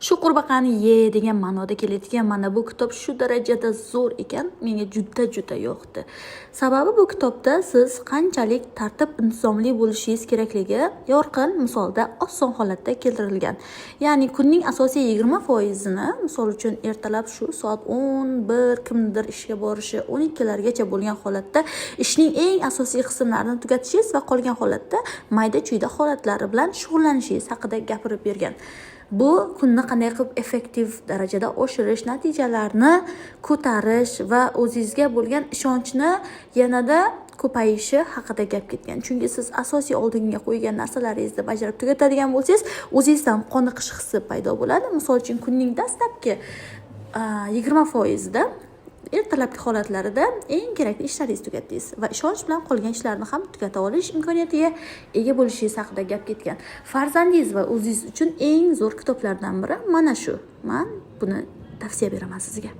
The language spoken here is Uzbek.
Shu qurbaqani ye degan ma'noda keladigan mana bu kitob shu darajada zo'r ekan, menga juda yoqdi. Sababi bu kitobda siz qanchalik tartib intizomli bo'lishingiz kerakligi yorqin misolda oson holatda keltirilgan. Ya'ni kunning asosiy 20%ni, misol uchun ertalab shu soat 11 kimdir ishga borishi 12largacha bo'lgan holatda ishning eng asosiy qismlarini tugatishingiz va qolgan holatda mayda-chuyda holatlari bilan shug'ullanishingiz haqida gapirib bergan. Bu kunni qanday qilib effektiv darajada oshirish, natijalarni ko'tarish va o'zingizga bo'lgan ishonchni yanada ko'payishi haqida gap ketgan. Chunki siz asosiy oldinga qo'ygan narsalaringizni bajarib tugatadigan bo'lsangiz, o'zingizdan qoniqish hissi paydo bo'ladi. Misol uchun kunning dastlabki 20% da ertalabki holatlarida eng kerakli ishlaringizni tugatdingiz va ishonch bilan qolgan ishlarni ham tugata olish imkoniyatiga ega bo'lishingiz haqida gap ketgan. Farzandingiz va o'zingiz uchun eng zo'r kitoblardan biri mana shu. Men buni tavsiya beraman sizga.